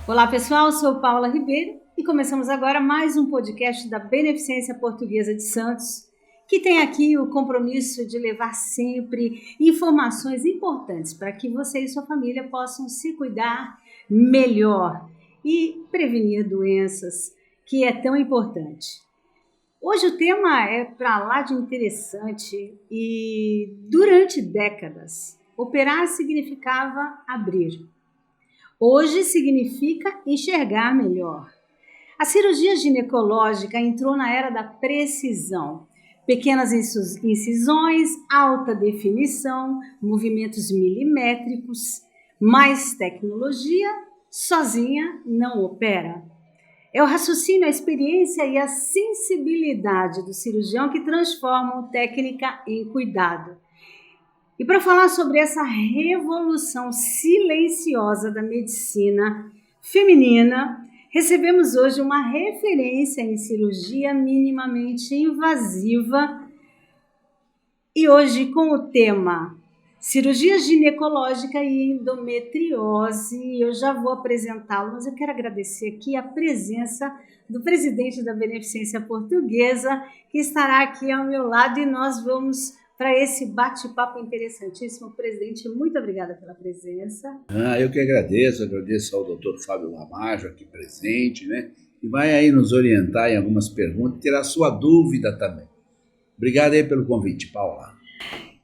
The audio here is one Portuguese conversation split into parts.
Olá pessoal, sou Paula Ribeiro e começamos agora mais um podcast da Beneficência Portuguesa de Santos, que tem aqui o compromisso de levar sempre informações importantes para que você e sua família possam se cuidar melhor e prevenir doenças, que é tão importante. Hoje o tema é para lá de interessante e durante décadas, operar significava abrir. Hoje significa enxergar melhor. A cirurgia ginecológica entrou na era da precisão. Pequenas incisões, alta definição, movimentos milimétricos, mais tecnologia, sozinha não opera. É o raciocínio, a experiência e a sensibilidade do cirurgião que transformam técnica em cuidado. E para falar sobre essa revolução silenciosa da medicina feminina, recebemos hoje uma referência em cirurgia minimamente invasiva e hoje com o tema cirurgia ginecológica e endometriose. Eu já vou apresentá-lo, mas eu quero agradecer aqui a presença do presidente da Beneficência Portuguesa, que estará aqui ao meu lado e nós vamos para esse bate-papo interessantíssimo. Presidente, muito obrigada pela presença. Eu que agradeço ao doutor Fábio Lamajo aqui presente, né? E vai aí nos orientar em algumas perguntas, tirar sua dúvida também. Obrigado aí pelo convite, Paula.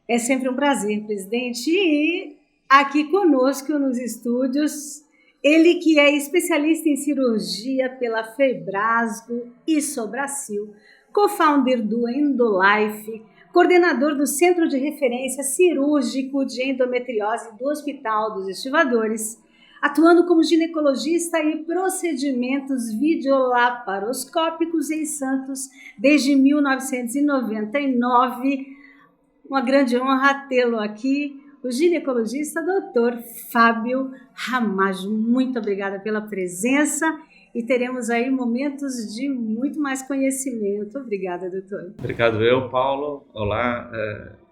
É sempre um prazer, presidente. E aqui conosco nos estúdios, ele que é especialista em cirurgia pela Febrasgo e Sobracil, co-founder do Endolife, coordenador do Centro de Referência Cirúrgico de Endometriose do Hospital dos Estivadores, atuando como ginecologista e procedimentos videolaparoscópicos em Santos desde 1999. Uma grande honra tê-lo aqui, o ginecologista Dr. Fábio Lamajo. Muito obrigada pela presença. E teremos aí momentos de muito mais conhecimento. Obrigada, doutor. Obrigado Paulo. Olá,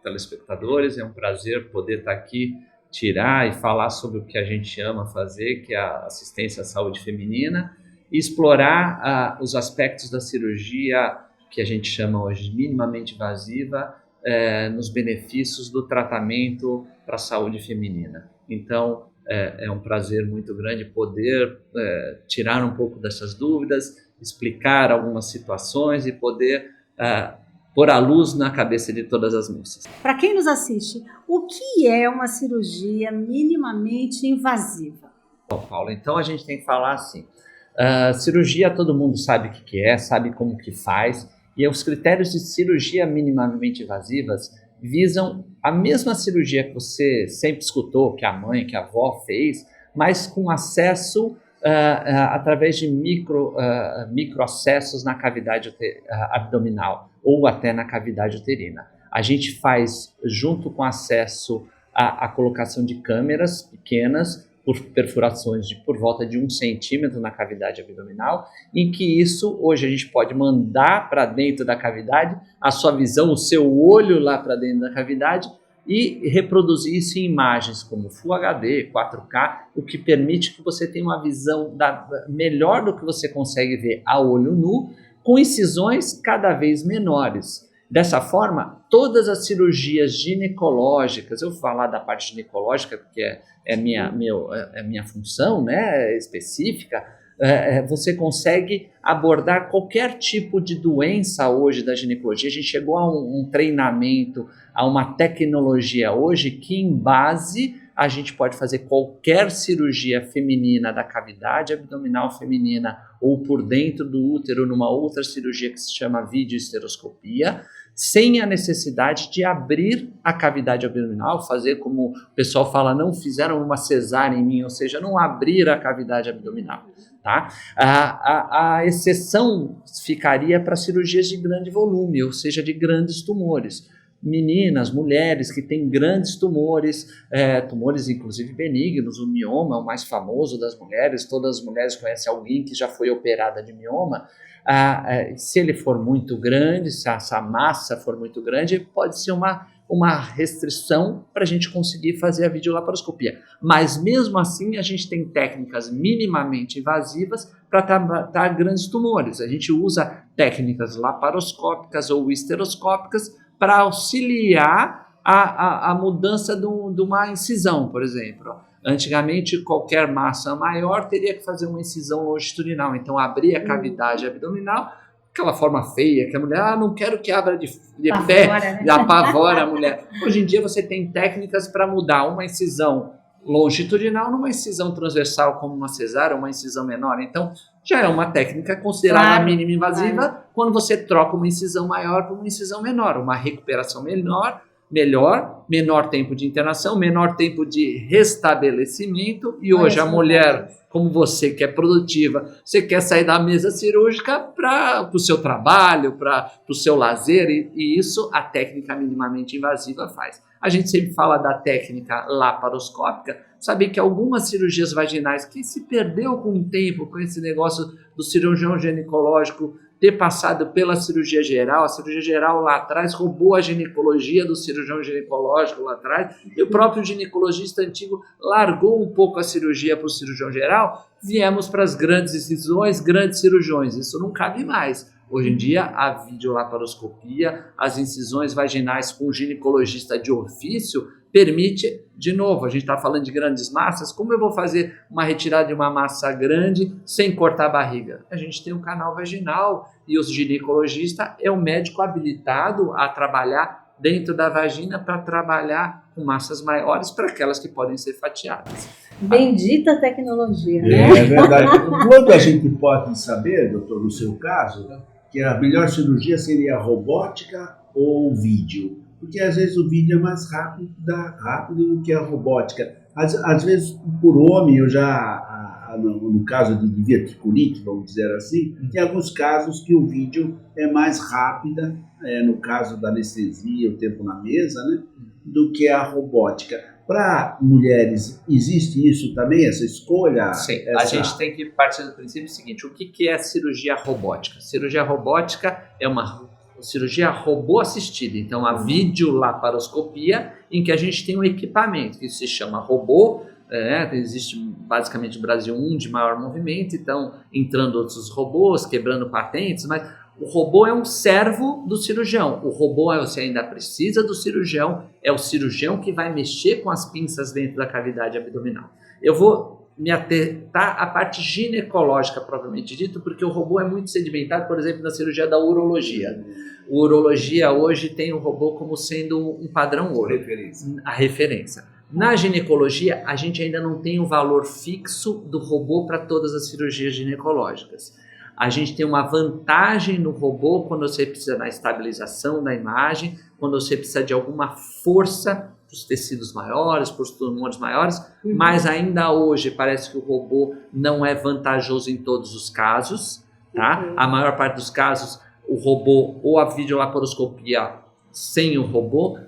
telespectadores. É um prazer poder estar aqui, tirar e falar sobre o que a gente ama fazer, que é a assistência à saúde feminina, e explorar os aspectos da cirurgia que a gente chama hoje de minimamente invasiva, nos benefícios do tratamento para a saúde feminina. Então, é um prazer muito grande poder tirar um pouco dessas dúvidas, explicar algumas situações e poder pôr a luz na cabeça de todas as moças. Para quem nos assiste, o que é uma cirurgia minimamente invasiva? Bom, Paulo, então a gente tem que falar assim, cirurgia todo mundo sabe o que é, sabe como que faz, e os critérios de cirurgia minimamente invasivas visam a mesma cirurgia que você sempre escutou, que a mãe, que a avó fez, mas com acesso através de microacessos na cavidade abdominal ou até na cavidade uterina. A gente faz, junto com acesso à colocação de câmeras pequenas, por perfurações de por volta de 1 centímetro na cavidade abdominal, em que isso, hoje a gente pode mandar para dentro da cavidade a sua visão, o seu olho lá para dentro da cavidade e reproduzir isso em imagens como Full HD, 4K, o que permite que você tenha uma visão melhor do que você consegue ver a olho nu, com incisões cada vez menores. Dessa forma, todas as cirurgias ginecológicas, eu vou falar da parte ginecológica porque é minha função, né, específica, você consegue abordar qualquer tipo de doença hoje da ginecologia. A gente chegou a um treinamento, a uma tecnologia hoje que em base a gente pode fazer qualquer cirurgia feminina da cavidade abdominal feminina ou por dentro do útero numa outra cirurgia que se chama videoesteroscopia, sem a necessidade de abrir a cavidade abdominal, fazer como o pessoal fala, não fizeram uma cesárea em mim, ou seja, não abrir a cavidade abdominal. Tá? A exceção ficaria para cirurgias de grande volume, ou seja, de grandes tumores. Meninas, mulheres que têm grandes tumores, tumores inclusive benignos, o mioma é o mais famoso das mulheres, todas as mulheres conhecem alguém que já foi operada de mioma. Se ele for muito grande, se essa massa for muito grande, pode ser uma uma restrição para a gente conseguir fazer a videolaparoscopia. Mas mesmo assim a gente tem técnicas minimamente invasivas para tratar grandes tumores. A gente usa técnicas laparoscópicas ou esteroscópicas para auxiliar a mudança de uma incisão, por exemplo. Antigamente, qualquer massa maior teria que fazer uma incisão longitudinal, então abrir a cavidade abdominal, aquela forma feia que a mulher, não quero que abra de pé, né? apavora a mulher. Hoje em dia você tem técnicas para mudar uma incisão longitudinal numa incisão transversal, como uma cesárea, uma incisão menor. Então, já é uma técnica considerada mínima invasiva quando você troca uma incisão maior por uma incisão menor, uma recuperação menor tempo de internação, menor tempo de restabelecimento. E hoje a mulher, como você que é produtiva, você quer sair da mesa cirúrgica para o seu trabalho, para o seu lazer, e isso a técnica minimamente invasiva faz. A gente sempre fala da técnica laparoscópica, saber que algumas cirurgias vaginais que se perdeu com o tempo, com esse negócio do cirurgião ginecológico ter passado pela cirurgia geral, a cirurgia geral lá atrás roubou a ginecologia do cirurgião ginecológico lá atrás, e o próprio ginecologista antigo largou um pouco a cirurgia para o cirurgião geral, viemos para as grandes incisões, grandes cirurgiões, isso não cabe mais. Hoje em dia, a videolaparoscopia, as incisões vaginais com ginecologista de ofício, permite, de novo, a gente está falando de grandes massas, como eu vou fazer uma retirada de uma massa grande sem cortar a barriga? A gente tem um canal vaginal e o ginecologista é o médico habilitado a trabalhar dentro da vagina para trabalhar com massas maiores para aquelas que podem ser fatiadas. Bendita tecnologia, né? É verdade. Quando a gente pode saber, doutor, no seu caso, que a melhor cirurgia seria a robótica ou o vídeo? Porque às vezes o vídeo é mais rápido do que a robótica. Às vezes, por homem, eu já, no caso de verticulite, vamos dizer assim, tem alguns casos que o vídeo é mais rápida, no caso da anestesia, o tempo na mesa, né, do que a robótica. Para mulheres, existe isso também, essa escolha? Sim, a gente tem que partir do princípio seguinte, o que é cirurgia robótica? Cirurgia robótica é uma cirurgia robô assistida, então a videolaparoscopia, em que a gente tem um equipamento que se chama robô, existe basicamente no Brasil um de maior movimento, então entrando outros robôs, quebrando patentes, mas o robô é um servo do cirurgião, o robô você ainda precisa do cirurgião, é o cirurgião que vai mexer com as pinças dentro da cavidade abdominal. Eu vou me atentar à parte ginecológica, propriamente dito, porque o robô é muito sedimentado, por exemplo, na cirurgia da urologia. A urologia hoje tem o robô como sendo um padrão ouro, a referência. Na ginecologia, a gente ainda não tem o valor fixo do robô para todas as cirurgias ginecológicas. A gente tem uma vantagem no robô quando você precisa da estabilização da imagem, quando você precisa de alguma força para os tecidos maiores, para os tumores maiores, mas ainda hoje parece que o robô não é vantajoso em todos os casos, tá? A maior parte dos casos, o robô ou a videolaparoscopia sem o robô,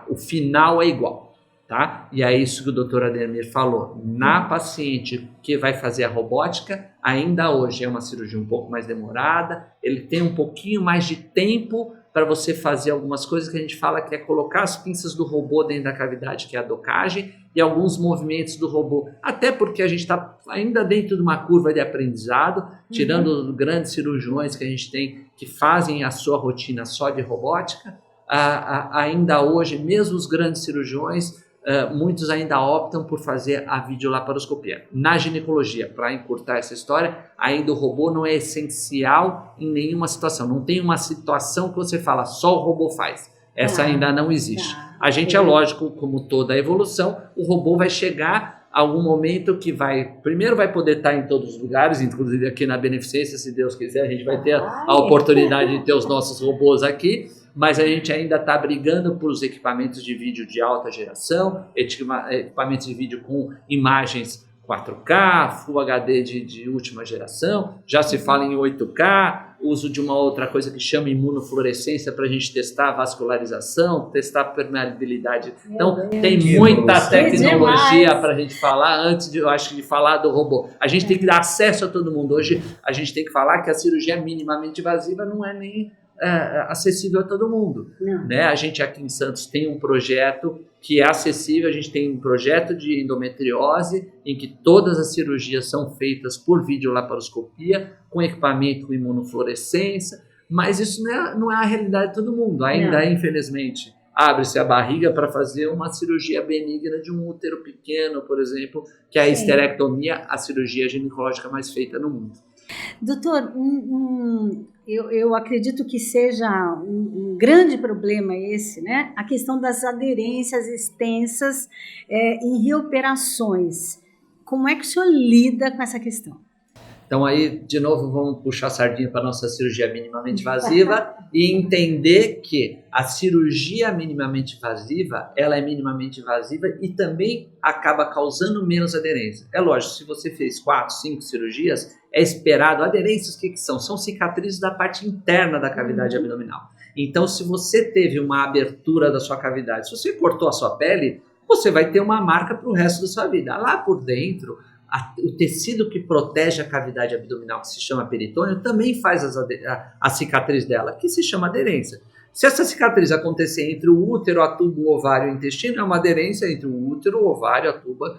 o final é igual, tá? E é isso que o Dr. Ademir falou. Na paciente que vai fazer a robótica, ainda hoje é uma cirurgia um pouco mais demorada, ele tem um pouquinho mais de tempo para você fazer algumas coisas que a gente fala que é colocar as pinças do robô dentro da cavidade, que é a docagem, e alguns movimentos do robô, até porque a gente está ainda dentro de uma curva de aprendizado, tirando grandes cirurgiões que a gente tem que fazem a sua rotina só de robótica, ainda hoje, mesmo os grandes cirurgiões, muitos ainda optam por fazer a videolaparoscopia. Na ginecologia, para encurtar essa história, ainda o robô não é essencial em nenhuma situação. Não tem uma situação que você fala, só o robô faz. Essa ainda não existe. A gente é lógico, como toda a evolução, o robô vai chegar a algum momento que primeiro vai poder estar em todos os lugares, inclusive aqui na Beneficência, se Deus quiser, a gente vai ter a oportunidade de ter os nossos robôs aqui, mas a gente ainda está brigando por os equipamentos de vídeo de alta geração, equipamentos de vídeo com imagens 4K, Full HD de última geração, já se fala em 8K, uso de uma outra coisa que chama imunofluorescência para a gente testar a vascularização, testar a permeabilidade. Então, tem muita tecnologia para a gente falar antes de, eu acho, de falar do robô. A gente tem que dar acesso a todo mundo. Hoje, a gente tem que falar que a cirurgia minimamente invasiva não é nem acessível a todo mundo. Né? A gente aqui em Santos tem um projeto que é acessível, a gente tem um projeto de endometriose em que todas as cirurgias são feitas por videolaparoscopia, com equipamento com imunofluorescência, mas isso não é a realidade de todo mundo. Ainda, infelizmente, abre-se a barriga para fazer uma cirurgia benigna de um útero pequeno, por exemplo, que é a esterectomia, a cirurgia ginecológica mais feita no mundo. Doutor, eu acredito que seja um grande problema esse, né? A questão das aderências extensas em reoperações. Como é que o senhor lida com essa questão? Então aí, de novo, vamos puxar a sardinha para a nossa cirurgia minimamente invasiva e entender que a cirurgia minimamente invasiva, ela é minimamente invasiva e também acaba causando menos aderência. É lógico, se você fez 4, 5 cirurgias, é esperado. Aderências, o que são? São cicatrizes da parte interna da cavidade abdominal. Então, se você teve uma abertura da sua cavidade, se você cortou a sua pele, você vai ter uma marca para o resto da sua vida. Lá por dentro, o tecido que protege a cavidade abdominal, que se chama peritônio, também faz a cicatriz dela, que se chama aderência. Se essa cicatriz acontecer entre o útero, a tuba, o ovário e o intestino, é uma aderência entre o útero, o ovário, a tuba.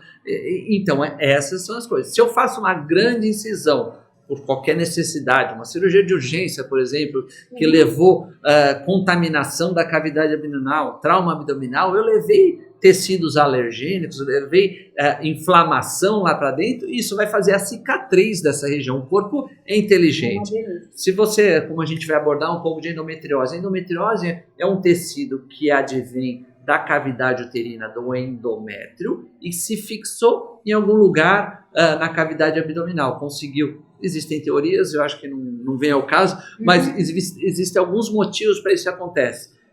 Então, essas são as coisas. Se eu faço uma grande incisão por qualquer necessidade, uma cirurgia de urgência, por exemplo, que levou contaminação da cavidade abdominal, trauma abdominal, eu levei tecidos alergênicos, eu levei inflamação lá para dentro, e isso vai fazer a cicatriz dessa região. O corpo é inteligente. Se você, como a gente vai abordar um pouco de endometriose, a endometriose é um tecido que advém da cavidade uterina do endométrio e se fixou em algum lugar na cavidade abdominal. Existem teorias, eu acho que não vem ao caso, mas existem alguns motivos para isso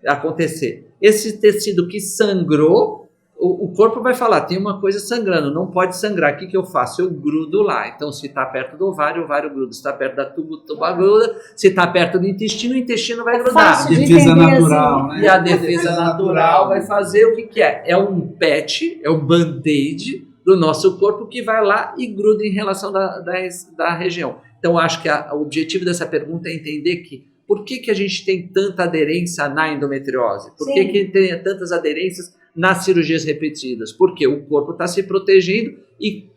acontecer. Esse tecido que sangrou, o corpo vai falar, tem uma coisa sangrando, não pode sangrar. O que eu faço? Eu grudo lá. Então, se está perto do ovário, o ovário gruda. Se está perto da tuba, a tuba gruda. Se está perto do intestino, o intestino vai grudar. Defesa natural, né? E a defesa natural vai fazer o que é? É um patch, é um band-aid do nosso corpo que vai lá e gruda em relação da região. Então, acho que o objetivo dessa pergunta é entender por que a gente tem tanta aderência na endometriose? Por que tem tantas aderências nas cirurgias repetidas? Porque o corpo está se protegendo e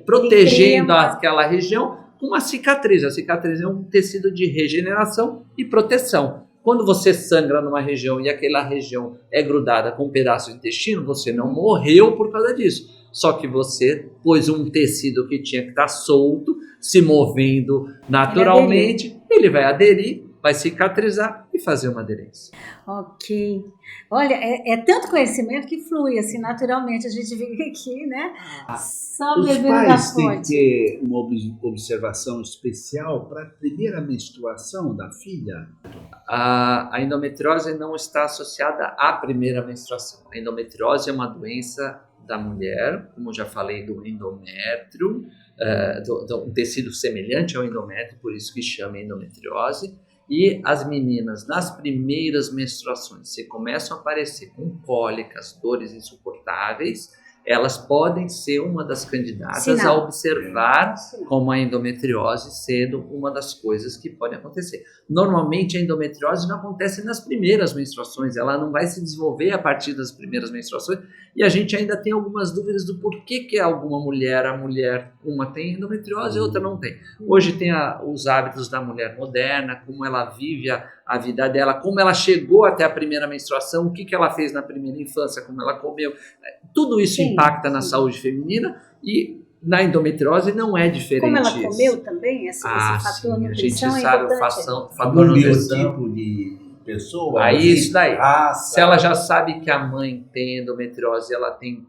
protegendo aquela região com uma cicatriz. A cicatriz é um tecido de regeneração e proteção. Quando você sangra numa região e aquela região é grudada com um pedaço de intestino, você não morreu por causa disso. Só que você pôs um tecido que tinha que estar solto, se movendo naturalmente, ele vai aderir, vai cicatrizar e fazer uma aderência. Ok. Olha, é tanto conhecimento que flui assim naturalmente. A gente fica aqui, né? Só bebendo da fonte. Os pais têm que ter uma observação especial para a primeira menstruação da filha? A endometriose não está associada à primeira menstruação. A endometriose é uma doença da mulher, como já falei, do endométrio, um tecido semelhante ao endométrio, por isso que chama endometriose. E as meninas, nas primeiras menstruações, se começam a aparecer com cólicas, dores insuportáveis, elas podem ser uma das candidatas a observar como a endometriose sendo uma das coisas que podem acontecer. Normalmente a endometriose não acontece nas primeiras menstruações, ela não vai se desenvolver a partir das primeiras menstruações, e a gente ainda tem algumas dúvidas do porquê que alguma mulher, uma tem endometriose e outra não tem. Hoje tem os hábitos da mulher moderna, como ela vive a vida dela, como ela chegou até a primeira menstruação, o que ela fez na primeira infância, como ela comeu. Tudo isso impacta na saúde feminina e na endometriose não é diferente. Como ela comeu também, esse fator nutrição a gente sabe é importante. o fator nutritivo. Tipo de pessoa. Aí isso daí. Se ela já sabe que a mãe tem endometriose, ela tem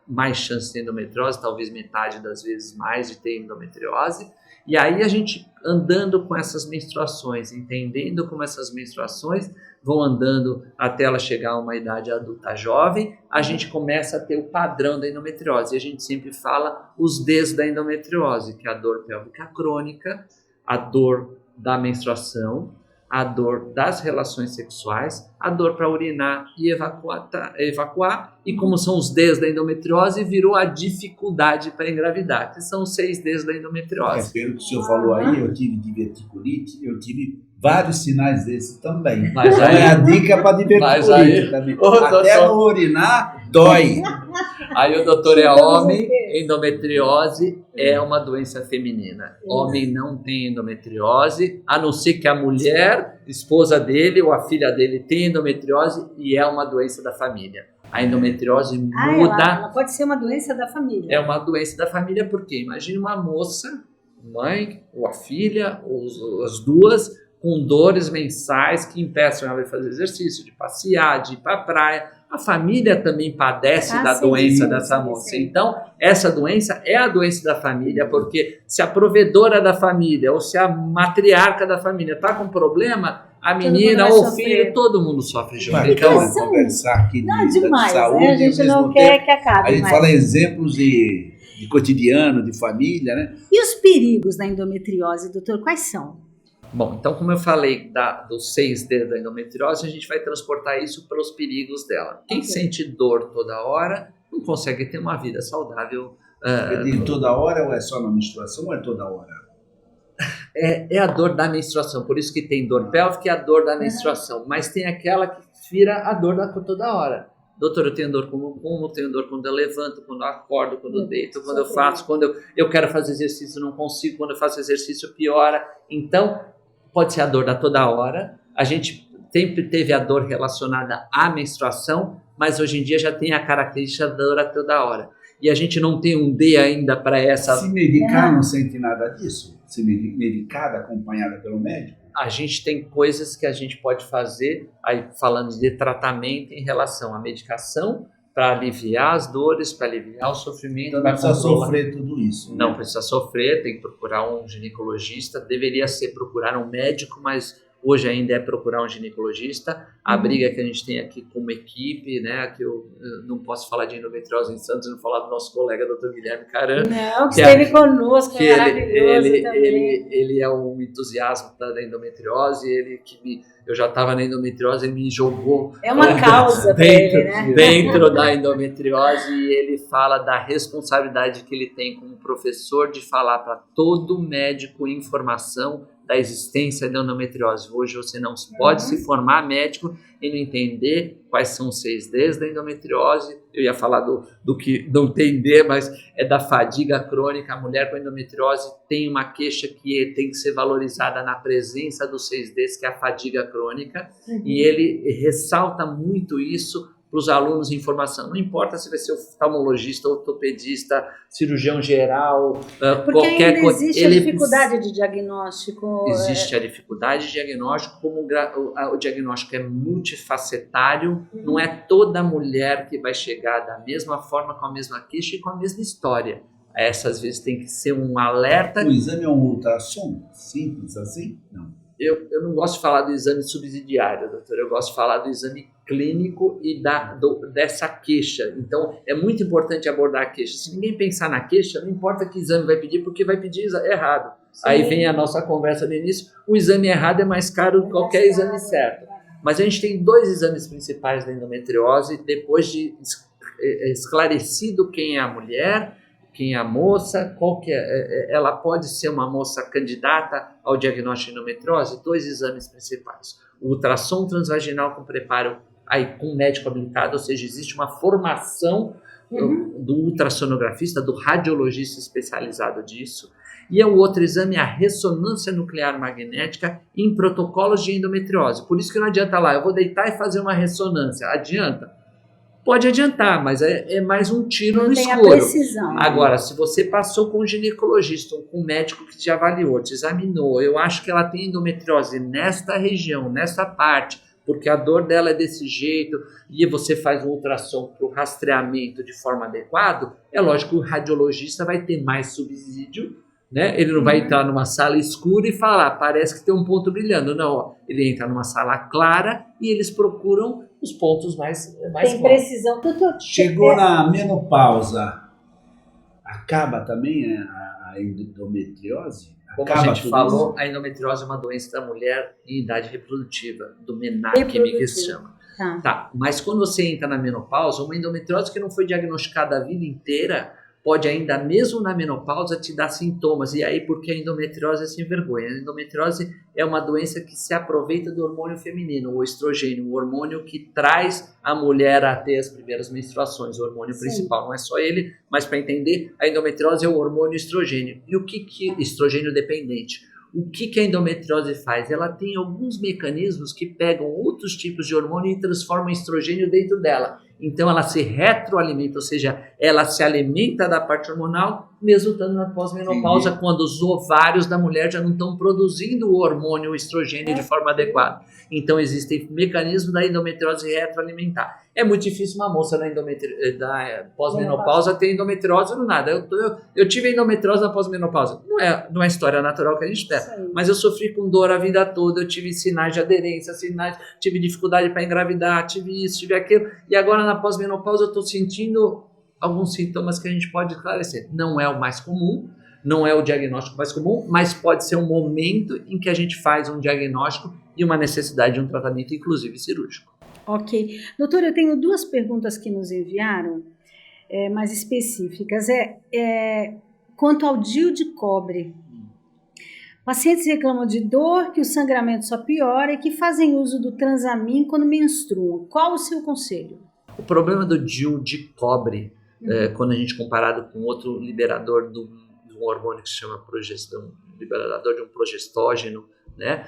mais chance de ter endometriose, talvez metade das vezes mais de ter endometriose. E aí a gente andando com essas menstruações, entendendo como essas menstruações vão andando até ela chegar a uma idade adulta jovem, a gente começa a ter o padrão da endometriose. E a gente sempre fala os Ds da endometriose, que é a dor pélvica crônica, a dor da menstruação, a dor das relações sexuais, a dor para urinar e evacuar, e como são os Ds da endometriose, virou a dificuldade para engravidar, que são os 6 Ds da endometriose. Pelo que o senhor falou aí, eu tive diverticulite, eu tive vários sinais desses também. Mas Então aí- é a dica para Mas aí- divertir também. Ô, Até doutor- no urinar, dói. Aí o doutor é Então, homem, você- endometriose é uma doença feminina. Homem não tem endometriose, a não ser que a mulher, esposa dele ou a filha dele tenha endometriose e é uma doença da família. A endometriose muda, ela pode ser uma doença da família. é uma doença da família porque imagine uma moça, mãe ou a filha, ou as duas, com dores mensais que impeçam ela de fazer exercício, de passear, de ir para a praia. A família também padece da Sim, doença sim, dessa sim, moça. sim. Então, essa doença é a doença da família, porque se a provedora da família ou se a matriarca da família está com problema, a mundo menina vai ou o sofrer. filho, todo mundo sofre junto. Bacana Então, são- conversar aqui Não, de demais, saúde né? A e gente ao não mesmo quer tempo que acabe. a gente mas- fala exemplos de cotidiano, de família, né? E os perigos da endometriose, doutor, quais são? bom, então como eu falei dos 6D da endometriose, a gente vai transportar isso para os perigos dela. Quem Ok. sente dor toda hora não consegue ter uma vida saudável. De toda hora ou é só na menstruação ou é toda hora? É a dor da menstruação, por isso que tem dor pélvica e a dor da menstruação, mas tem aquela que vira a dor toda hora. Doutor, eu tenho dor quando eu como, eu tenho dor quando eu levanto, quando eu acordo, quando eu deito, quando eu faço, quando eu quero fazer exercício não consigo, quando eu faço exercício piora. Então, pode ser a dor da toda hora. A gente sempre teve a dor relacionada à menstruação, mas hoje em dia já tem a característica da dor a toda hora. E a gente não tem um D ainda para essa. Se medicar não sente nada disso? Se medicada, acompanhada pelo médico? A gente tem coisas que a gente pode fazer, aí falando de tratamento em relação à medicação, para aliviar as dores, para aliviar o sofrimento. Então não para precisa controlar. sofrer tudo isso. Não né? precisa sofrer, tem que procurar um ginecologista. Deveria ser procurar um médico, mas hoje ainda é procurar um ginecologista. A briga que a gente tem aqui como equipe, né, que eu não posso falar de endometriose em Santos, não falar do nosso colega Dr. Guilherme Caran, Não, que Que esteve conosco, que é maravilhoso também. ele é um entusiasta da endometriose, eu já estava na endometriose, ele me jogou É uma causa para dentro, ele, né? dentro da endometriose e ele fala da responsabilidade que ele tem como professor de falar para todo médico informação da existência da endometriose. Hoje você não pode se formar médico e não entender quais são os 6Ds da endometriose. Eu ia falar do que não tem D, mas é da fadiga crônica. A mulher com endometriose tem uma queixa que tem que ser valorizada na presença dos 6Ds, que é a fadiga crônica, e ele ressalta muito isso para os alunos em formação. Não importa se vai ser oftalmologista, ortopedista, cirurgião geral, Porque qualquer ainda coisa. existe a dificuldade de diagnóstico. Existe a dificuldade de diagnóstico, como o diagnóstico é multifacetário, não é toda mulher que vai chegar da mesma forma, com a mesma queixa e com a mesma história. Essas vezes tem que ser um alerta. O exame é um ultrassom? Simples assim? Não. Eu não gosto de falar do exame subsidiário, doutor, eu gosto de falar do exame clínico e dessa queixa. Então, é muito importante abordar a queixa. Se ninguém pensar na queixa, não importa que exame vai pedir, porque vai pedir errado. Sim. Aí vem a nossa conversa do início, o exame errado é mais caro do que qualquer exame certo. Mas a gente tem 2 exames principais da endometriose, depois de esclarecido quem é a mulher, quem é a moça, ela pode ser uma moça candidata ao diagnóstico de endometriose. 2 exames principais. O ultrassom transvaginal com preparo aí, com médico habilitado, ou seja, existe uma formação do ultrassonografista, do radiologista especializado disso. E o outro exame é a ressonância nuclear magnética em protocolos de endometriose. Por isso que não adianta lá, eu vou deitar e fazer uma ressonância. Adianta? Pode adiantar, mas é mais um tiro no Tem a escuro. precisão. Agora, se você passou com um ginecologista, com um médico que te avaliou, te examinou, eu acho que ela tem endometriose nesta região, nessa parte, porque a dor dela é desse jeito, e você faz um ultrassom para o rastreamento de forma adequada, é lógico que o radiologista vai ter mais subsídio, né? Ele não vai entrar numa sala escura e falar, parece que tem um ponto brilhando. Não, ó, ele entra numa sala clara e eles procuram os pontos mais Tem claros. precisão. Doutor, Chegou na menopausa, acaba também a endometriose? Como Acaba a gente tudo falou, a endometriose é uma doença da mulher em idade reprodutiva, do MENAC, que se chama. Tá. Tá, mas quando você entra na menopausa, uma endometriose que não foi diagnosticada a vida inteira, pode ainda, mesmo na menopausa, te dar sintomas. E aí, porque a endometriose é sem vergonha. A endometriose é uma doença que se aproveita do hormônio feminino, o estrogênio, o hormônio que traz a mulher a ter as primeiras menstruações, o hormônio principal. Não é só ele, mas para entender, a endometriose é o hormônio estrogênio. E o que estrogênio dependente? O que a endometriose faz? Ela tem alguns mecanismos que pegam outros tipos de hormônio e transformam estrogênio dentro dela. Então ela se retroalimenta, ou seja, ela se alimenta da parte hormonal, mesmo estando na pós-menopausa, quando os ovários da mulher já não estão produzindo o hormônio o estrogênio de forma adequada. Então existem mecanismos da endometriose retroalimentar. É muito difícil uma moça da pós-menopausa ter endometriose do nada. Eu tive endometriose na pós-menopausa. Não é história natural que a gente tem, mas eu sofri com dor a vida toda, eu tive sinais de aderência, tive dificuldade para engravidar, tive isso, tive aquilo, e agora na pós-menopausa eu estou sentindo alguns sintomas que a gente pode esclarecer. Não é o mais comum, não é o diagnóstico mais comum, mas pode ser um momento em que a gente faz um diagnóstico e uma necessidade de um tratamento, inclusive cirúrgico. Ok. Doutor, eu tenho 2 perguntas que nos enviaram, mais específicas. Quanto ao DIU de cobre. Pacientes reclamam de dor, que o sangramento só piora e que fazem uso do Transamin quando menstruam. Qual o seu conselho? O problema do DIU de cobre, quando a gente comparado com outro liberador de um hormônio que se chama progestão, liberador de um progestógeno, né?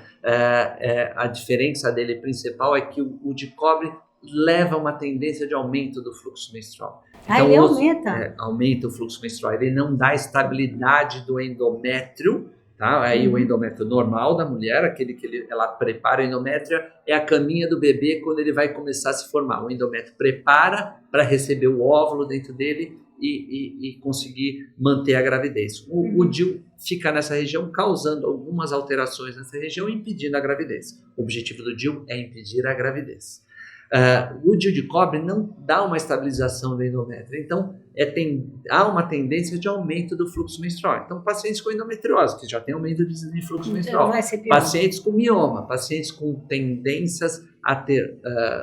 A diferença dele principal é que o de cobre leva uma tendência de aumento do fluxo menstrual. Então, ele aumenta? Aumenta o fluxo menstrual. Ele não dá estabilidade do endométrio, tá? Aí o endométrio normal da mulher, aquele que ela prepara o endométrio, é a caminha do bebê quando ele vai começar a se formar. O endométrio prepara para receber o óvulo dentro dele e conseguir manter a gravidez. O DIU fica nessa região, causando algumas alterações nessa região, impedindo a gravidez. O objetivo do DIU é impedir a gravidez. O DIU de cobre não dá uma estabilização do endométrio, então há uma tendência de aumento do fluxo menstrual. Então, pacientes com endometriose, que já tem aumento de fluxo menstrual, pacientes com mioma, pacientes com tendências a ter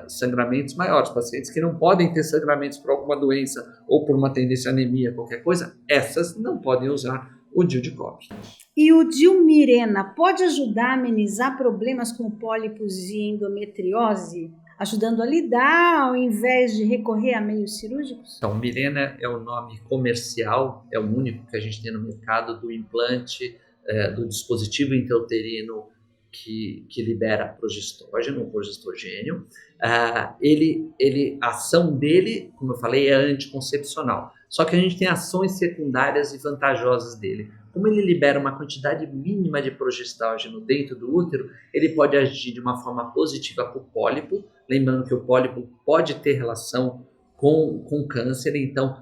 sangramentos maiores, pacientes que não podem ter sangramentos por alguma doença ou por uma tendência à anemia, qualquer coisa, essas não podem usar o DIU de cobre. E o DIU Mirena pode ajudar a amenizar problemas com pólipos e endometriose, ajudando a lidar ao invés de recorrer a meios cirúrgicos? Então, Mirena é o nome comercial, é o único que a gente tem no mercado do implante, do dispositivo intrauterino que libera progestógeno, progestogênio. A ação dele, como eu falei, é anticoncepcional. Só que a gente tem ações secundárias e vantajosas dele. Como ele libera uma quantidade mínima de progestógeno dentro do útero, ele pode agir de uma forma positiva para o pólipo, lembrando que o pólipo pode ter relação com câncer, então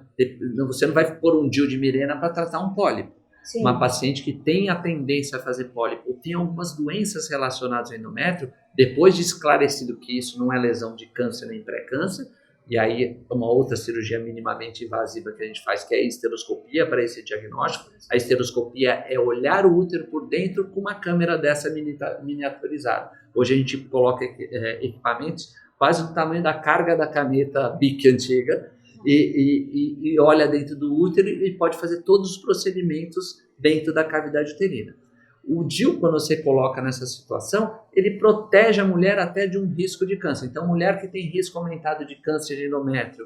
você não vai pôr um DIU de Mirena para tratar um pólipo. Sim. Uma paciente que tem a tendência a fazer pólipo ou tem algumas doenças relacionadas ao endométrio, depois de esclarecido que isso não é lesão de câncer nem pré-câncer, e aí uma outra cirurgia minimamente invasiva que a gente faz, que é a esteroscopia para esse diagnóstico. A esteroscopia é olhar o útero por dentro com uma câmera dessa miniaturizada. Hoje a gente coloca equipamentos quase do tamanho da carga da caneta Bic antiga e olha dentro do útero e pode fazer todos os procedimentos dentro da cavidade uterina. O DIU, quando você coloca nessa situação, ele protege a mulher até de um risco de câncer. Então, mulher que tem risco aumentado de câncer de endométrio,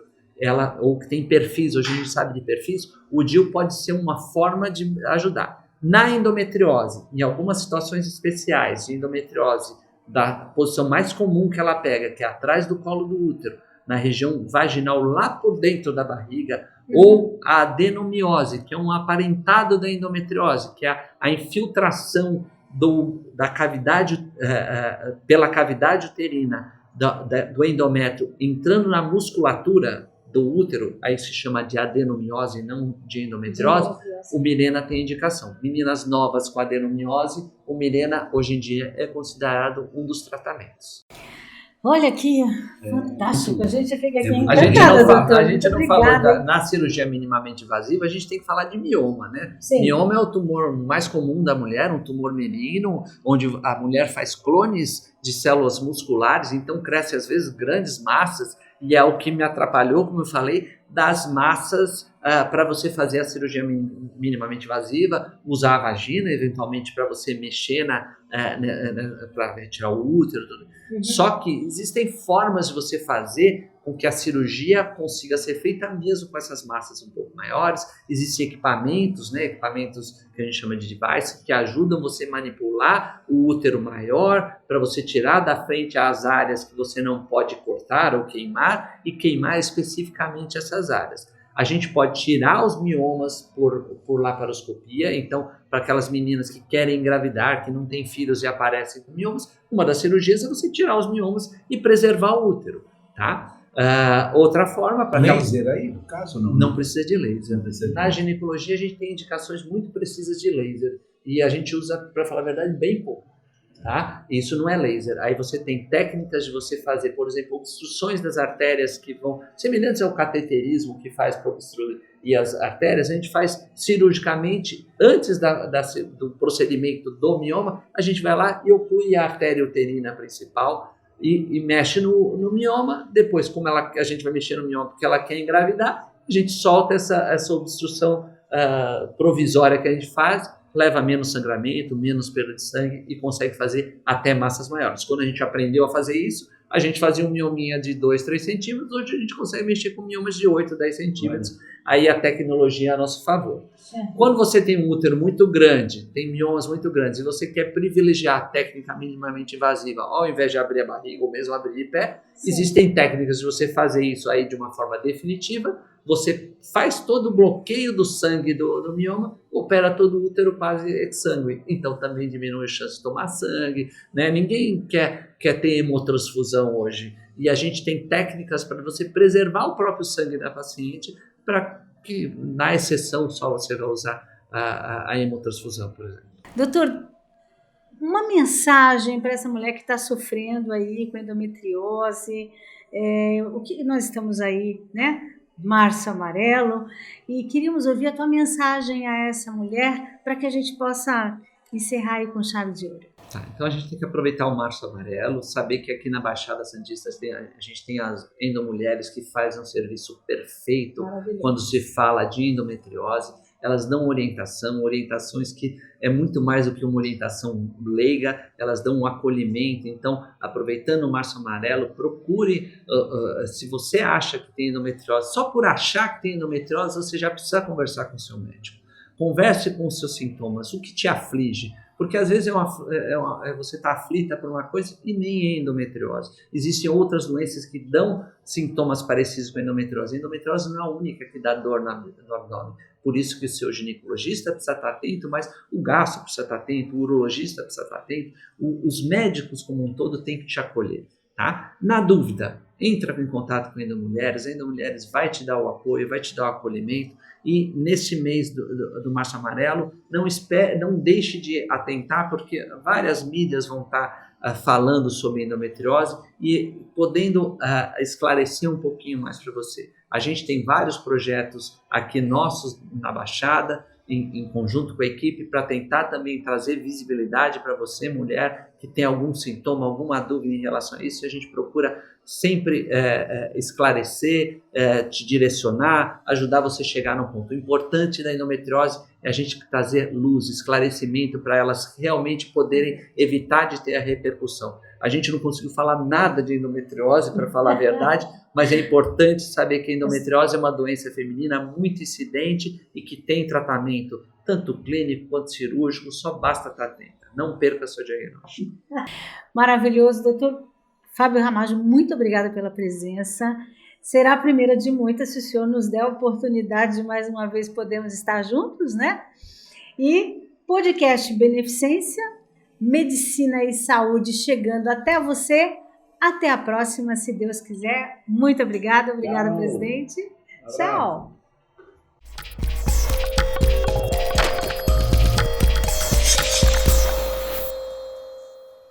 ou que tem perfis, hoje a gente sabe de perfis, o DIU pode ser uma forma de ajudar. Na endometriose, em algumas situações especiais de endometriose, da posição mais comum que ela pega, que é atrás do colo do útero, na região vaginal lá por dentro da barriga, ou a adenomiose, que é um aparentado da endometriose, que é a infiltração da cavidade, pela cavidade uterina do endométrio entrando na musculatura do útero, aí se chama de adenomiose e não de endometriose. O Mirena tem indicação. Meninas novas com adenomiose, o Mirena hoje em dia é considerado um dos tratamentos. Olha que fantástico, a gente fica aqui encantada, a gente não falou na cirurgia minimamente invasiva, a gente tem que falar de mioma, né? Sim. Mioma é o tumor mais comum da mulher, um tumor menino, onde a mulher faz clones de células musculares, então cresce às vezes grandes massas, E é o que me atrapalhou, como eu falei, das massas para você fazer a cirurgia minimamente invasiva, usar a vagina, eventualmente para você mexer para retirar o útero. Tudo. Só que existem formas de você fazer com que a cirurgia consiga ser feita mesmo com essas massas um pouco maiores. Existem equipamentos, né, equipamentos que a gente chama de device, que ajudam você a manipular o útero maior para você tirar da frente as áreas que você não pode cortar ou queimar e queimar especificamente essas áreas. A gente pode tirar os miomas por laparoscopia, então, para aquelas meninas que querem engravidar, que não têm filhos e aparecem com miomas, uma das cirurgias é você tirar os miomas e preservar o útero, tá? Outra forma para laser aí, no caso, não? Não precisa de laser. Na ginecologia a gente tem indicações muito precisas de laser e a gente usa, para falar a verdade, bem pouco, tá? Isso não é laser. Aí você tem técnicas de você fazer, por exemplo, obstruções das artérias que vão semelhantes ao cateterismo que faz para obstruir e as artérias, a gente faz cirurgicamente antes do procedimento do mioma, a gente vai lá e oclui a artéria uterina principal e mexe no mioma. Depois, como a gente vai mexer no mioma porque ela quer engravidar, a gente solta essa obstrução provisória que a gente faz, leva menos sangramento, menos perda de sangue e consegue fazer até massas maiores. Quando a gente aprendeu a fazer isso, a gente fazia um miominha de 2, 3 centímetros, hoje a gente consegue mexer com miomas de 8, 10 centímetros, aí a tecnologia é a nosso favor. Quando você tem um útero muito grande, tem miomas muito grandes, e você quer privilegiar a técnica minimamente invasiva, ao invés de abrir a barriga ou mesmo abrir de pé, existem técnicas de você fazer isso aí de uma forma definitiva. Você faz todo o bloqueio do sangue do mioma, opera todo o útero quase exsangue. Então também diminui a chance de tomar sangue, né? Ninguém quer ter hemotransfusão hoje. E a gente tem técnicas para você preservar o próprio sangue da paciente, para que, na exceção, só você vai usar a hemotransfusão, por exemplo. Doutor, uma mensagem para essa mulher que está sofrendo aí com endometriose, o que nós estamos aí, né? Março Amarelo, e queríamos ouvir a tua mensagem a essa mulher para que a gente possa encerrar aí com chave de ouro. Tá, então a gente tem que aproveitar o Março Amarelo, saber que aqui na Baixada Santista a gente tem as endomulheres que fazem um serviço perfeito quando se fala de endometriose. Elas dão orientações que é muito mais do que uma orientação leiga, elas dão um acolhimento. Então, aproveitando o Março Amarelo, procure, se você acha que tem endometriose, só por achar que tem endometriose, você já precisa conversar com o seu médico. Converse com os seus sintomas, o que te aflige, porque às vezes você está aflita por uma coisa e nem é endometriose. Existem outras doenças que dão sintomas parecidos com a endometriose. A endometriose não é a única que dá dor no abdômen. Por isso que o seu ginecologista precisa estar atento, mas o gastro precisa estar atento, o urologista precisa estar atento, os médicos como um todo têm que te acolher. Tá? Na dúvida, entra em contato com a Endomulheres. A Endomulheres vai te dar o apoio, vai te dar o acolhimento. E nesse mês do Março Amarelo, não deixe de atentar, porque várias mídias vão estar falando sobre endometriose e podendo esclarecer um pouquinho mais para você. A gente tem vários projetos aqui nossos na Baixada, em conjunto com a equipe, para tentar também trazer visibilidade para você, mulher, que tem algum sintoma, alguma dúvida em relação a isso. A gente procura sempre esclarecer, te direcionar, ajudar você a chegar no ponto. O importante da endometriose é a gente trazer luz, esclarecimento para elas realmente poderem evitar de ter a repercussão. A gente não conseguiu falar nada de endometriose, para falar a verdade, mas é importante saber que a endometriose é uma doença feminina muito incidente e que tem tratamento, tanto clínico quanto cirúrgico, só basta estar atenta. Não perca seu diagnóstico. Maravilhoso, doutor Fábio Ramalho, muito obrigada pela presença. Será a primeira de muitas, se o senhor nos der a oportunidade de mais uma vez podermos estar juntos, né? E podcast Beneficência, Medicina e Saúde chegando até você. Até a próxima, se Deus quiser. Muito obrigada, presidente. Tchau.